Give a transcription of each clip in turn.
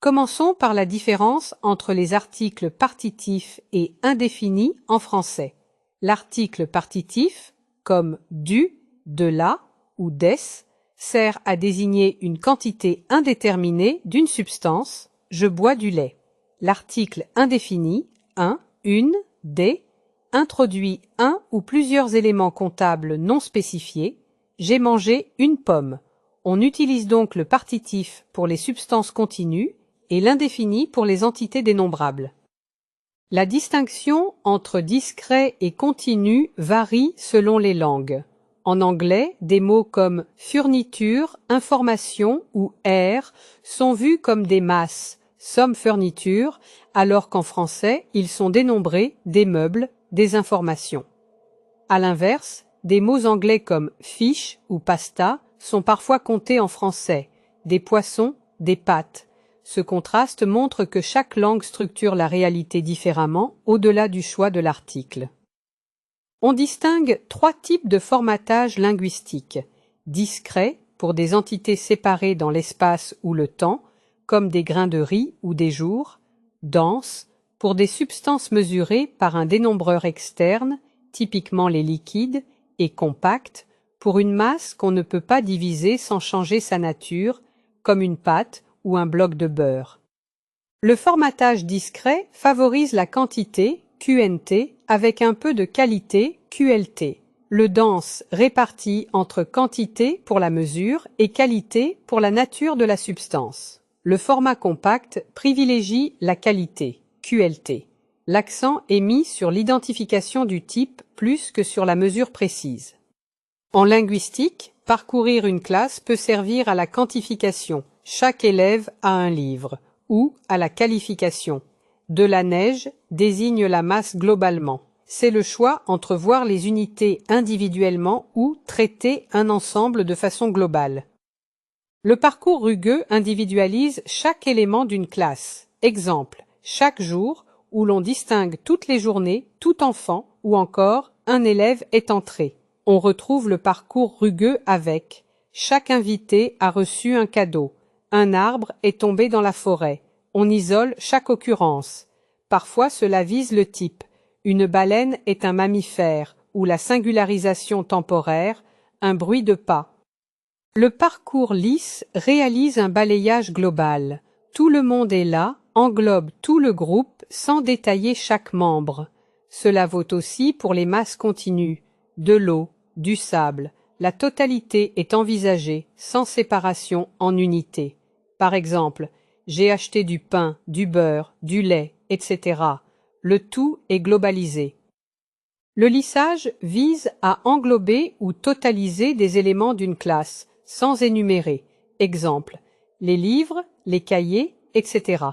Commençons par la différence entre les articles partitifs et indéfinis en français. L'article partitif, comme du, de la ou des, sert à désigner une quantité indéterminée d'une substance, je bois du lait. L'article indéfini, un, une, des, introduit un ou plusieurs éléments comptables non spécifiés, j'ai mangé une pomme. On utilise donc le partitif pour les substances continues et l'indéfini pour les entités dénombrables. La distinction entre discret et continu varie selon les langues. En anglais, des mots comme fourniture, information ou air sont vus comme des masses, some furniture, alors qu'en français, ils sont dénombrés des meubles, des informations. À l'inverse, des mots anglais comme fish ou pasta sont parfois comptés en français, des poissons, des pâtes. Ce contraste montre que chaque langue structure la réalité différemment au-delà du choix de l'article. On distingue trois types de formatage linguistique. Discret, pour des entités séparées dans l'espace ou le temps, comme des grains de riz ou des jours. Dense, pour des substances mesurées par un dénombreur externe, typiquement les liquides, et compact, pour une masse qu'on ne peut pas diviser sans changer sa nature, comme une pâte ou un bloc de beurre. Le formatage discret favorise la quantité, QNT, avec un peu de qualité, QLT. Le dense répartit entre quantité pour la mesure et qualité pour la nature de la substance. Le format compact privilégie la qualité, QLT. L'accent est mis sur l'identification du type plus que sur la mesure précise. En linguistique, parcourir une classe peut servir à la quantification. Chaque élève a un livre, ou à la qualification. De la neige désigne la masse globalement. C'est le choix entre voir les unités individuellement ou traiter un ensemble de façon globale. Le parcours rugueux individualise chaque élément d'une classe. Exemple, chaque jour, où l'on distingue toutes les journées, tout enfant, ou encore un élève est entré. On retrouve le parcours rugueux avec chaque invité a reçu un cadeau. Un arbre est tombé dans la forêt. On isole chaque occurrence. Parfois cela vise le type. Une baleine est un mammifère, ou la singularisation temporaire, un bruit de pas. Le parcours lisse réalise un balayage global. Tout le monde est là, englobe tout le groupe sans détailler chaque membre. Cela vaut aussi pour les masses continues, de l'eau, du sable. La totalité est envisagée, sans séparation en unités. Par exemple, j'ai acheté du pain, du beurre, du lait, etc. Le tout est globalisé. Le lissage vise à englober ou totaliser des éléments d'une classe, sans énumérer. Exemple, les livres, les cahiers, etc.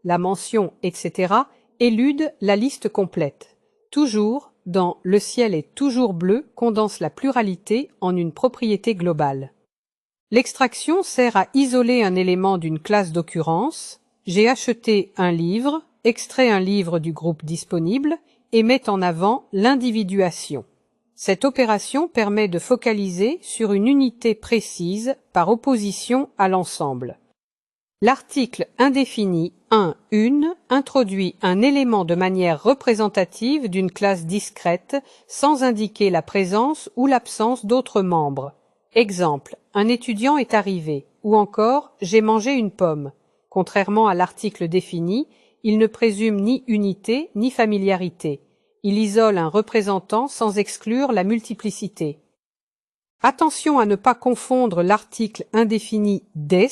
La mention, etc. élude la liste complète. Toujours, dans le ciel est toujours bleu, condense la pluralité en une propriété globale. L'extraction sert à isoler un élément d'une classe d'occurrence. J'ai acheté un livre, extrait un livre du groupe disponible et met en avant l'individuation. Cette opération permet de focaliser sur une unité précise par opposition à l'ensemble. L'article indéfini 1, une introduit un élément de manière représentative d'une classe discrète sans indiquer la présence ou l'absence d'autres membres. Exemple, un étudiant est arrivé, ou encore j'ai mangé une pomme. Contrairement à l'article défini, il ne présume ni unité ni familiarité. Il isole un représentant sans exclure la multiplicité. Attention à ne pas confondre l'article indéfini des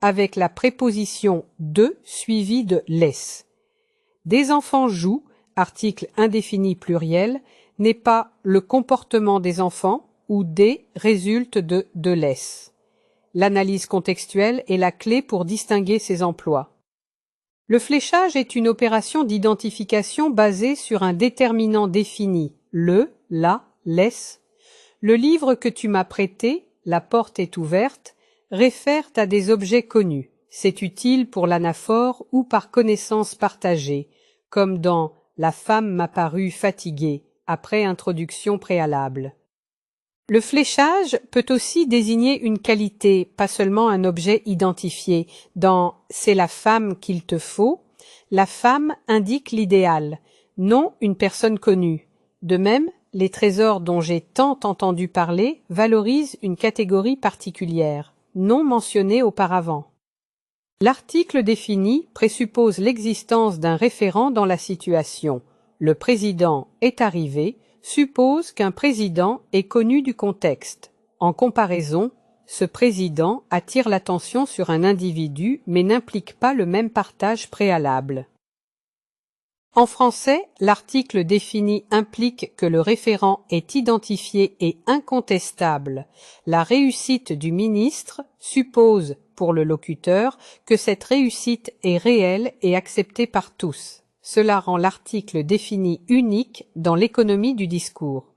avec la préposition de suivie de les. Des enfants jouent, article indéfini pluriel, n'est pas le comportement des enfants ou des résulte de les. L'analyse contextuelle est la clé pour distinguer ces emplois. Le fléchage est une opération d'identification basée sur un déterminant défini, le, la, les. Le livre que tu m'as prêté, la porte est ouverte, réfère à des objets connus. C'est utile pour l'anaphore ou par connaissance partagée, comme dans « La femme m'a paru fatiguée » après introduction préalable. Le fléchage peut aussi désigner une qualité, pas seulement un objet identifié. Dans « c'est la femme qu'il te faut », la femme indique l'idéal, non une personne connue. De même, les trésors dont j'ai tant entendu parler valorisent une catégorie particulière, non mentionnée auparavant. L'article défini présuppose l'existence d'un référent dans la situation. Le président est arrivé suppose qu'un président est connu du contexte. En comparaison, ce président attire l'attention sur un individu mais n'implique pas le même partage préalable. En français, l'article défini implique que le référent est identifié et incontestable. La réussite du ministre suppose, pour le locuteur, que cette réussite est réelle et acceptée par tous. Cela rend l'article défini unique dans l'économie du discours.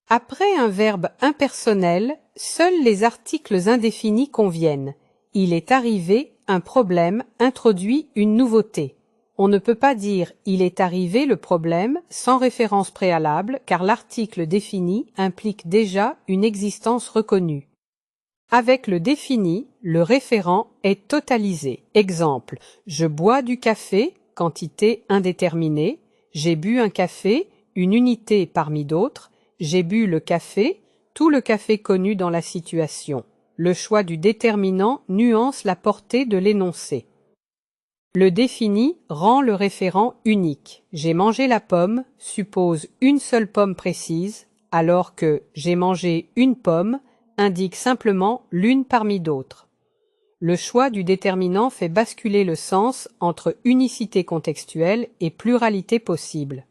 Après un verbe impersonnel, seuls les articles indéfinis conviennent. Il est arrivé, un problème introduit une nouveauté. On ne peut pas dire « il est arrivé le problème » sans référence préalable car l'article défini implique déjà une existence reconnue. Avec le défini, le référent est totalisé. Exemple, je bois du café, quantité indéterminée, j'ai bu un café, une unité parmi d'autres, j'ai bu le café, tout le café connu dans la situation. Le choix du déterminant nuance la portée de l'énoncé. Le défini rend le référent unique. J'ai mangé la pomme suppose une seule pomme précise, alors que j'ai mangé une pomme indique simplement l'une parmi d'autres. Le choix du déterminant fait basculer le sens entre unicité contextuelle et pluralité possible.